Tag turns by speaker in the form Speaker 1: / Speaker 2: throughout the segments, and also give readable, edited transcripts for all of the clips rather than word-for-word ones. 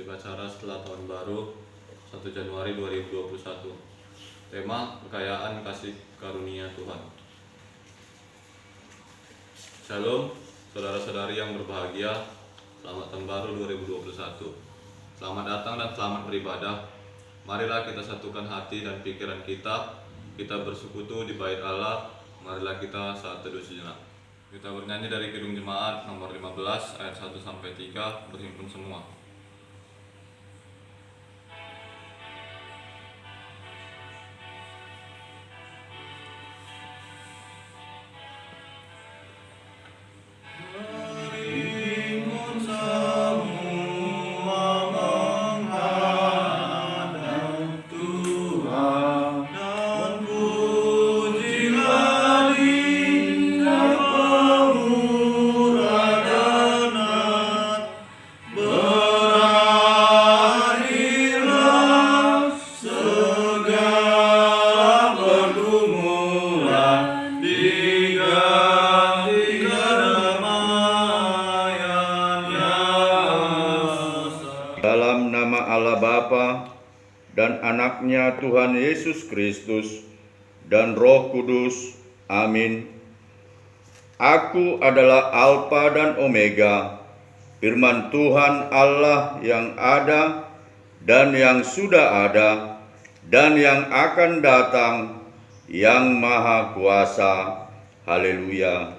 Speaker 1: upacara setelah tahun baru 1 Januari 2021. Tema kekayaan kasih karunia Tuhan. Shalom, saudara-saudari yang berbahagia. Selamat tahun baru 2021. Selamat datang dan selamat beribadah. Marilah kita satukan hati dan pikiran kita. Kita bersekutu di bait Allah. Marilah kita saat teduh sejenak. Kita bernyanyi dari Kidung Jemaat nomor 15 ayat 1-3, berhimpun semua.
Speaker 2: Dalam nama Allah Bapa dan Anaknya Tuhan Yesus Kristus dan Roh Kudus. Amin. Aku adalah Alfa dan Omega, firman Tuhan Allah yang ada dan yang sudah ada dan yang akan datang, yang Maha Kuasa. Haleluya.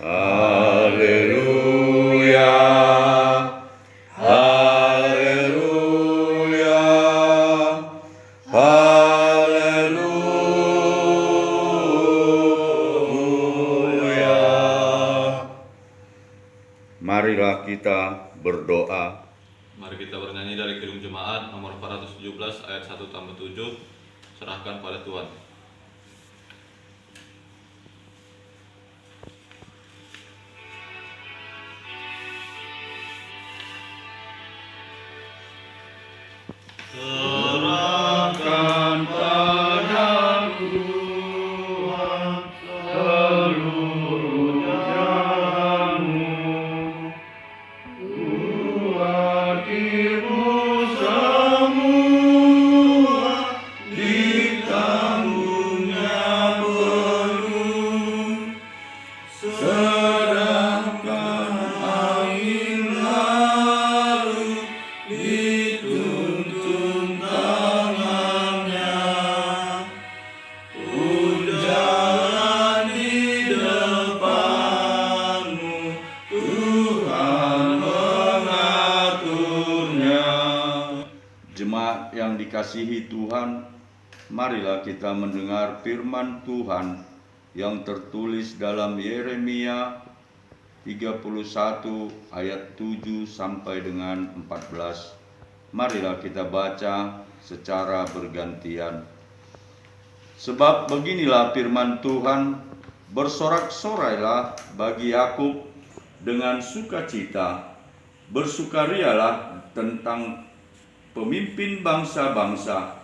Speaker 2: Haleluya. Haleluya, haleluya. Marilah kita berdoa.
Speaker 1: Mari kita bernyanyi dari Kidung Jemaat nomor 417 ayat 1-7. Serahkan pada Tuhan.
Speaker 2: Serahkan pada Tuhan seluruh jalanmu, hatimu semua ditanggungnya penuh. Sedangkan angin lalu dituntun tangannya, jalan di depanmu, Tuhan mengaturnya. Jemaat yang dikasihi Tuhan, marilah kita mendengar firman Tuhan yang tertulis dalam Yeremia 31 ayat 7 sampai dengan 14. Marilah kita baca secara bergantian. Sebab beginilah firman Tuhan, bersorak-sorailah bagi Yakub dengan sukacita, bersukarialah tentang pemimpin bangsa-bangsa.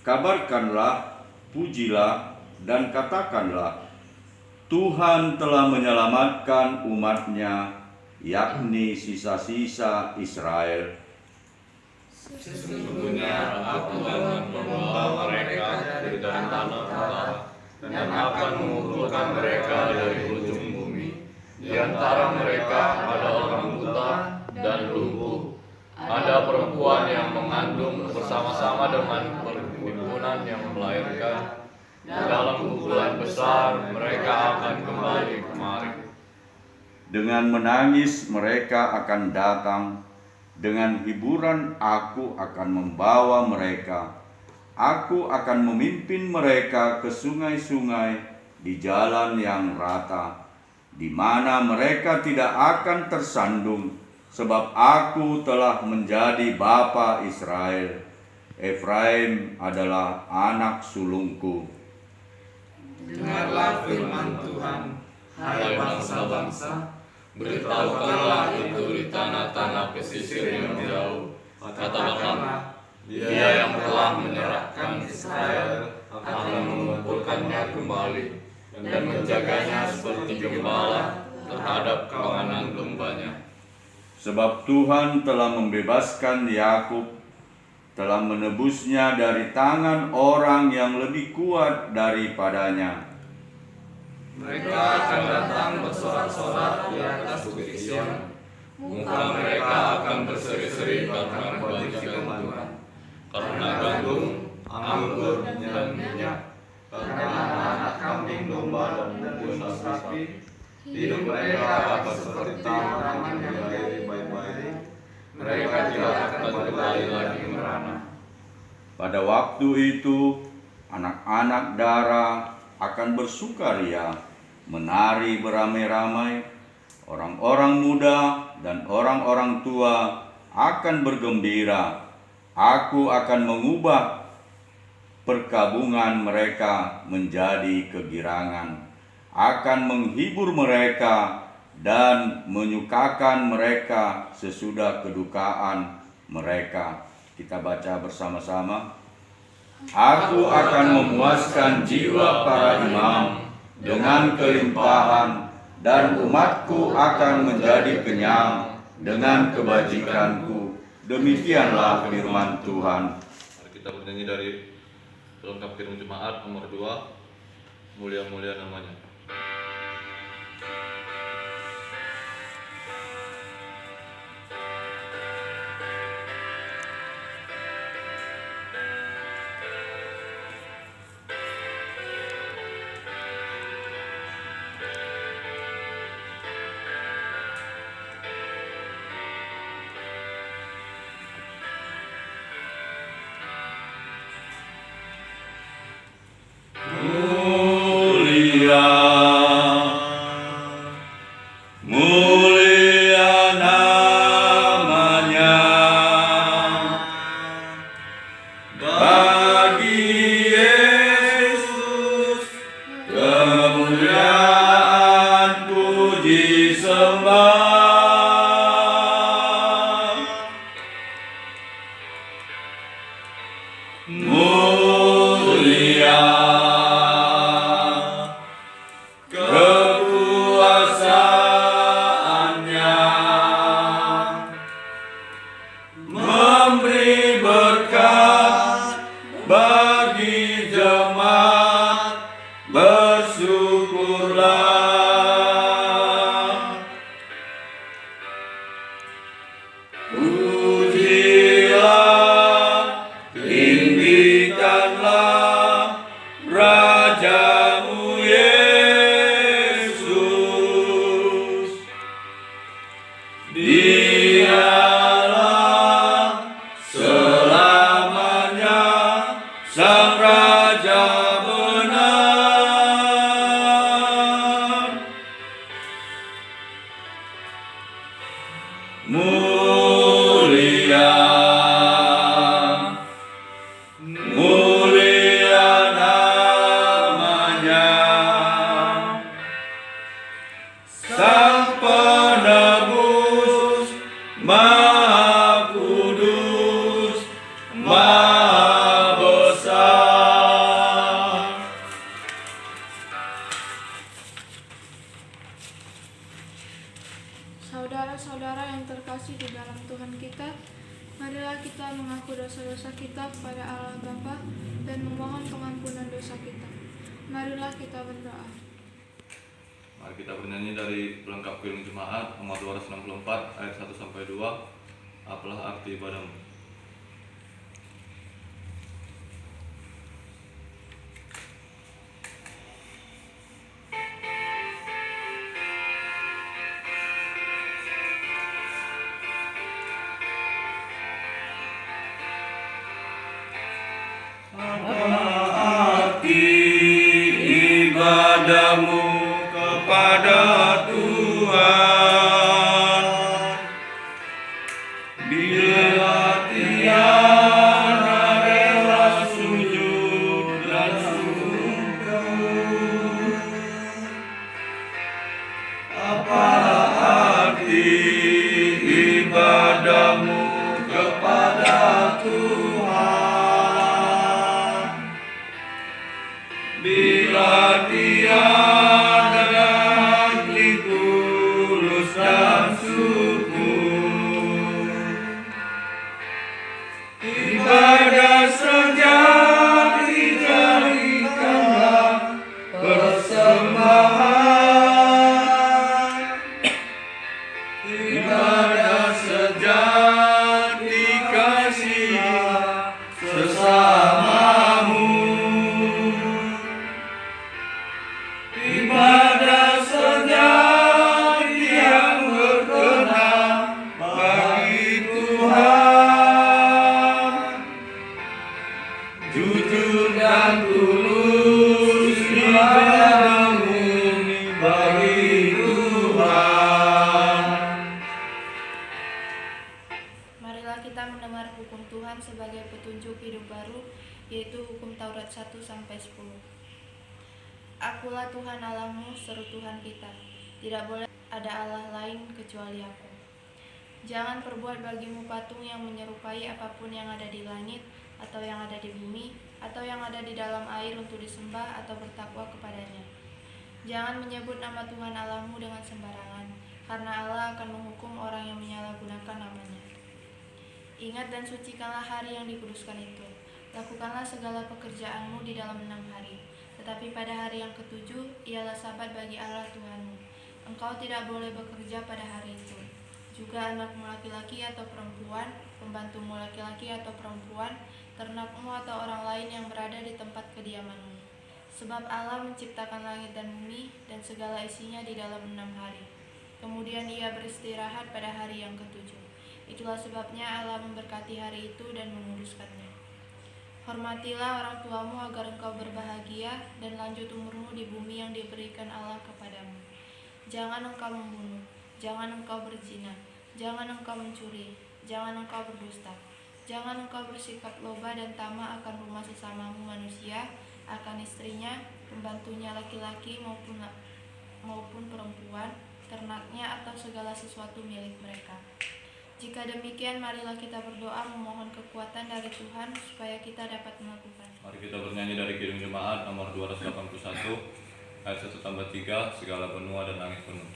Speaker 2: Kabarkanlah, pujilah, dan katakanlah, Tuhan telah menyelamatkan umat-Nya, yakni sisa-sisa Israel.
Speaker 3: Sesungguhnya aku akan membawa mereka dari tanah utara dan akan mengumpulkan mereka dari ujung bumi. Di antara mereka ada orang buta dan lumpuh, ada perempuan yang mengandung bersama-sama dengan perhimpunan yang melahirkan. Dalam kumpulan besar mereka akan kembali kemari.
Speaker 2: Dengan menangis mereka akan datang, dengan hiburan aku akan membawa mereka. Aku akan memimpin mereka ke sungai-sungai di jalan yang rata, di mana mereka tidak akan tersandung, sebab aku telah menjadi bapa Israel. Efraim adalah anak sulungku.
Speaker 3: Dengarlah firman Tuhan, hai bangsa-bangsa, beritahukanlah itu di tanah-tanah pesisir yang jauh. Katakanlah, Dia yang telah menyerahkan Israel akan mengumpulkannya kembali dan menjaganya seperti gembala terhadap kawanan gembanya.
Speaker 2: Sebab Tuhan telah membebaskan Yakub, telah menebusnya dari tangan orang yang lebih kuat daripadanya.
Speaker 3: Mereka akan datang bersorak-sorak di atas bukit Sion. Muka mereka akan berseri-seri karena kebajikan Tuhan. Karena gandum, anggur, dan minyak. Karena anak kambing domba dan buah sapi. Hidup mereka akan seperti taman yang diairi baik-baik. Mereka tidak akan kembali lagi merana.
Speaker 2: Pada waktu itu, anak-anak Dara akan bersukaria, menari beramai-ramai. Orang-orang muda dan orang-orang tua akan bergembira. Aku akan mengubah perkabungan mereka menjadi kegirangan, akan menghibur mereka dan menyukakan mereka sesudah kedukaan mereka. Kita baca bersama-sama. Aku akan memuaskan jiwa para imam dengan kelimpahan, dan umatku akan menjadi kenyang dengan kebajikanku. Demikianlah firman Tuhan.
Speaker 1: Mari kita bernyanyi dari pelengkap Kirung Jemaat nomor 2, Mulia-mulia namanya.
Speaker 2: Mulia namanya, bagi Yesus kemuliaan puji sembah. Mulia kekuasaannya, memberi berkat bagi jemaat, bersyukurlah. Pujilah, tinggikanlah Rajamu Yesus. Dialah selamanya Sang Raja benar. Mulia, mulia namanya, Sang Penebus, Maha Kudus, Maha Besar.
Speaker 4: Saudara-saudara yang terkasih di dalam Tuhan kita, marilah kita mengaku dosa-dosa kita kepada Allah Bapa dan memohon pengampunan dosa kita. Marilah kita berdoa.
Speaker 1: Mari kita bernyanyi dari pelengkap Kirung Jemaat nomor 264 ayat 1-2. Apalah arti ibadahmu?
Speaker 2: Arti ibadahmu kepada Tuhan, bila tiada rela sujud dan syukur. Apalah arti ibadahmu kepada Tuhan, bila tiada hati tulus persembahan, ibadah sejati kasih sesamamu, ibadah sejati yang berkenan bagi Tuhan, jujur dan tulus ibadahmu bagi Tuhan.
Speaker 4: Marilah kita mendengar hukum Tuhan sebagai petunjuk hidup baru, yaitu hukum Taurat 1-10. Akulah Tuhan Allahmu, seru Tuhan kita. Tidak boleh ada Allah lain kecuali Aku. Jangan perbuat bagimu patung yang menyerupai apapun yang ada di langit, atau yang ada di bumi, atau yang ada di dalam air untuk disembah atau bertakwa kepadanya. Jangan menyebut nama Tuhan Allahmu dengan sembarangan, karena Allah akan menghukum orang yang menyalahgunakan namanya. Ingat dan sucikanlah hari yang dikuduskan itu. Lakukanlah segala pekerjaanmu di dalam 6 hari. Tetapi pada hari yang ketujuh, ialah sabat bagi Allah Tuhanmu. Engkau tidak boleh bekerja pada hari itu. Juga anakmu laki-laki atau perempuan, pembantumu laki-laki atau perempuan, ternakmu atau orang lain yang berada di tempat kediamanmu. Sebab Allah menciptakan langit dan bumi dan segala isinya di dalam 6 hari. Kemudian Ia beristirahat pada hari yang ketujuh. Itulah sebabnya Allah memberkati hari itu dan menguduskannya. Hormatilah orang tuamu agar engkau berbahagia dan lanjut umurmu di bumi yang diberikan Allah kepadamu. Jangan engkau membunuh, jangan engkau berzina, jangan engkau mencuri, jangan engkau berdusta, jangan engkau bersikap loba dan tamak akan rumah sesamamu manusia, akan istrinya, pembantunya laki-laki maupun perempuan, ternaknya atau segala sesuatu milik mereka. Jika demikian, marilah kita berdoa memohon kekuatan dari Tuhan supaya kita dapat melakukan.
Speaker 1: Mari kita bernyanyi dari Kidung Jemaat nomor 281 ayat 1-3, segala benua dan langit penuh.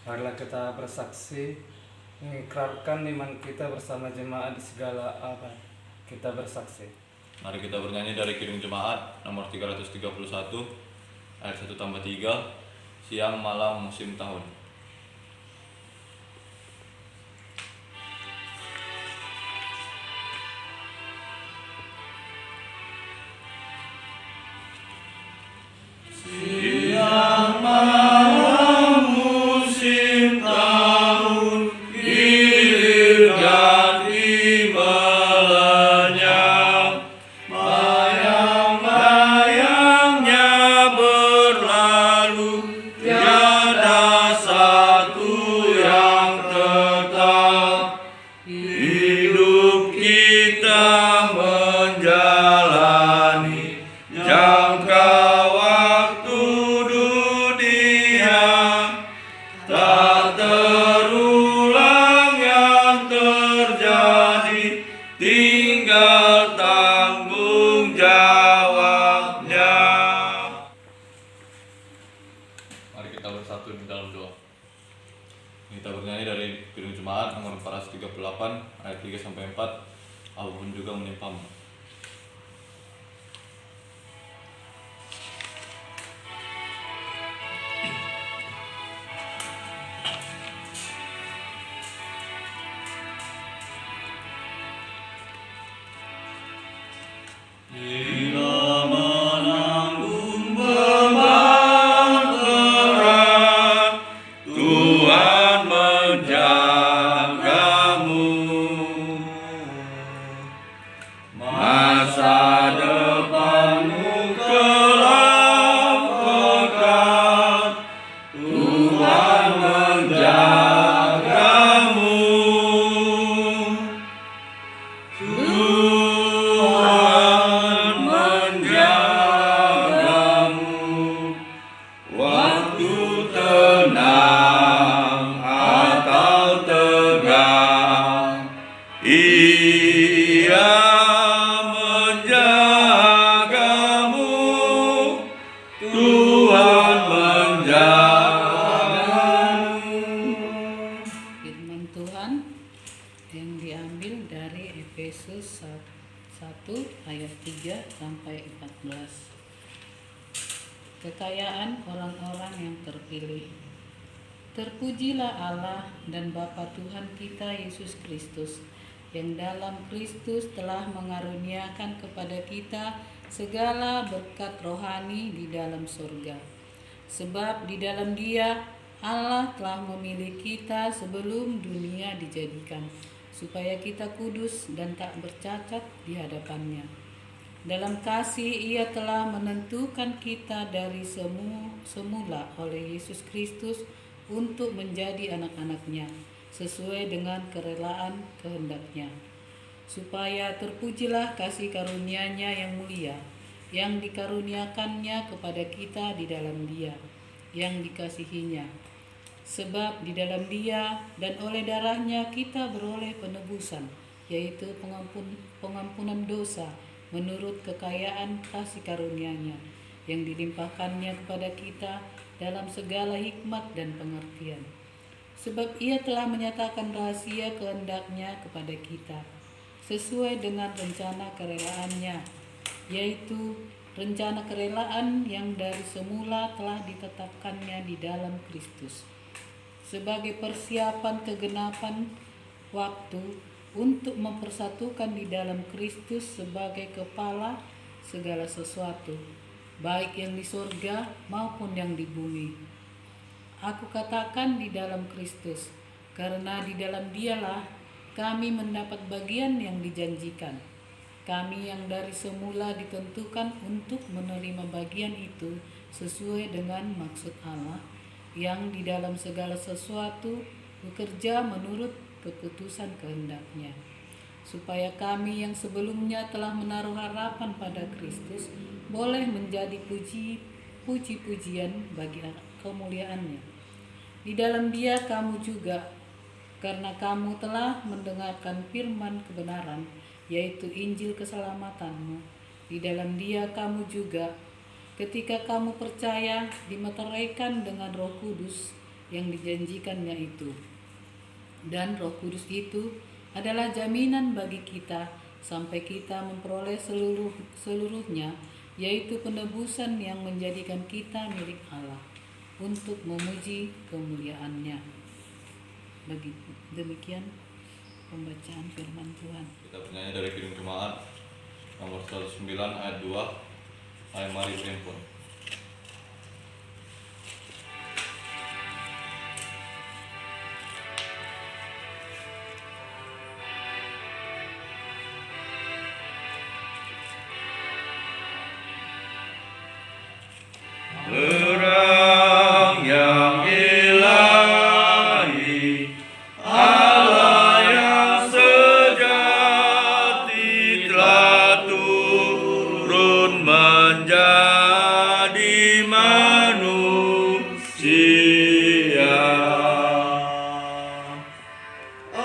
Speaker 5: Marilah kita bersaksi, mengikrarkan iman kita bersama jemaat di segala abad. Kita bersaksi.
Speaker 1: Mari kita bernyanyi dari Kidung Jemaat nomor 331 ayat 1-3, siang malam musim tahun.
Speaker 2: Siang malam musim tahun, hilir ganti melenyap, bayang-bayangnya berlalu, tiada satu yang tetap. Hidup kita menjalani jangka waktu dunia, tak terulang yang terjadi, tinggal tanggung jawabnya.
Speaker 1: Mari kita bersatu di dalam doa. Kita bernyanyi dari Kidung Jemaat nomor 438 ayat 3-4, apapun juga menimpamu.
Speaker 2: Tuhan menjagamu. Tuhan menjagamu waktu tenang atau tegang. Ia menjagamu. Tuhan menjagamu.
Speaker 6: Firman Tuhan yang diambil dari Efesus 1 ayat 3 sampai 14. Kekayaan orang-orang yang terpilih. Terpujilah Allah dan Bapa Tuhan kita Yesus Kristus, yang dalam Kristus telah mengaruniakan kepada kita segala berkat rohani di dalam surga. Sebab di dalam Dia Allah telah memilih kita sebelum dunia dijadikan, supaya kita kudus dan tak bercacat di hadapan-Nya. Dalam kasih Ia telah menentukan kita dari semula oleh Yesus Kristus untuk menjadi anak-anak-Nya, sesuai dengan kerelaan kehendak-Nya, supaya terpujilah kasih karunia-Nya yang mulia, yang dikaruniakannya kepada kita di dalam Dia, yang dikasihinya. Sebab di dalam Dia dan oleh darah-Nya kita beroleh penebusan, yaitu pengampunan dosa, menurut kekayaan kasih karunia-Nya, yang dilimpahkannya kepada kita dalam segala hikmat dan pengertian. Sebab Ia telah menyatakan rahasia kehendak-Nya kepada kita, sesuai dengan rencana kerelaan-Nya, yaitu rencana kerelaan yang dari semula telah ditetapkannya di dalam Kristus, sebagai persiapan kegenapan waktu, untuk mempersatukan di dalam Kristus sebagai kepala segala sesuatu, baik yang di surga maupun yang di bumi. Aku katakan di dalam Kristus, karena di dalam Dialah kami mendapat bagian yang dijanjikan. Kami yang dari semula ditentukan untuk menerima bagian itu sesuai dengan maksud Allah, yang di dalam segala sesuatu bekerja menurut keputusan kehendak-Nya, supaya kami yang sebelumnya telah menaruh harapan pada Kristus boleh menjadi puji-pujian bagi kemuliaan-Nya. Di dalam Dia kamu juga, karena kamu telah mendengarkan firman kebenaran, yaitu Injil keselamatanmu, di dalam Dia kamu juga, ketika kamu percaya, dimeteraikan dengan Roh Kudus yang dijanjikannya itu. Dan Roh Kudus itu adalah jaminan bagi kita sampai kita memperoleh seluruhnya, yaitu penebusan yang menjadikan kita milik Allah untuk memuji kemuliaan-Nya. Demikian pembacaan firman Tuhan.
Speaker 1: Kita bernyanyi dari Kidung Jemaat nomor 109 ayat 2. Ayo mari berhimpun.
Speaker 2: Terang yang ilahi, Allah yang sejati telah turun menjadi manusia.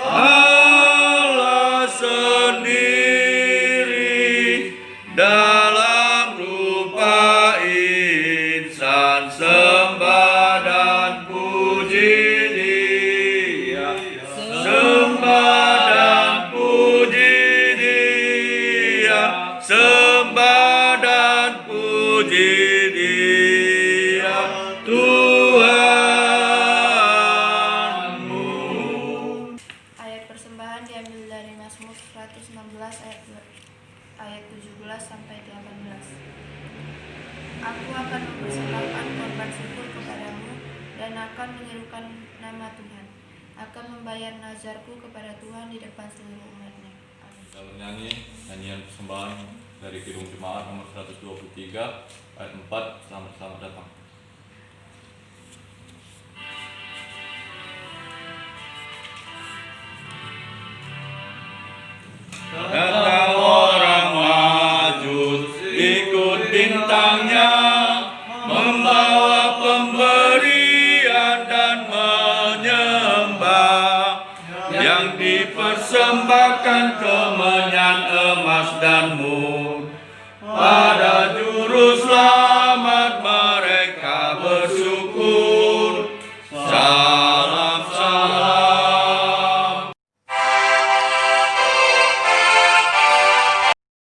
Speaker 2: Allah sendiri dalam rupa insan, sembah dan puji Dia, sembah dan puji Dia, sembah dan puji Dia, Tuhanmu.
Speaker 4: Ayat persembahan diambil dari Mazmur 116 ayat 17 sampai 18. Aku akan mempersembahkan korban syukur kepadamu dan akan menyerukan nama Tuhan. Akan membayar nazarku kepada Tuhan di depan seluruh umat-Nya. Amin.
Speaker 1: Kita bernyanyi nyanyian persembahan dari Kidung Jemaat nomor 123 ayat 4. Selamat datang.
Speaker 2: Tentang orang Majus ikut bintangnya, membawa pemberian dan menyembah, yang dipersembahkan kemenyan emas dan mur pada juru selamat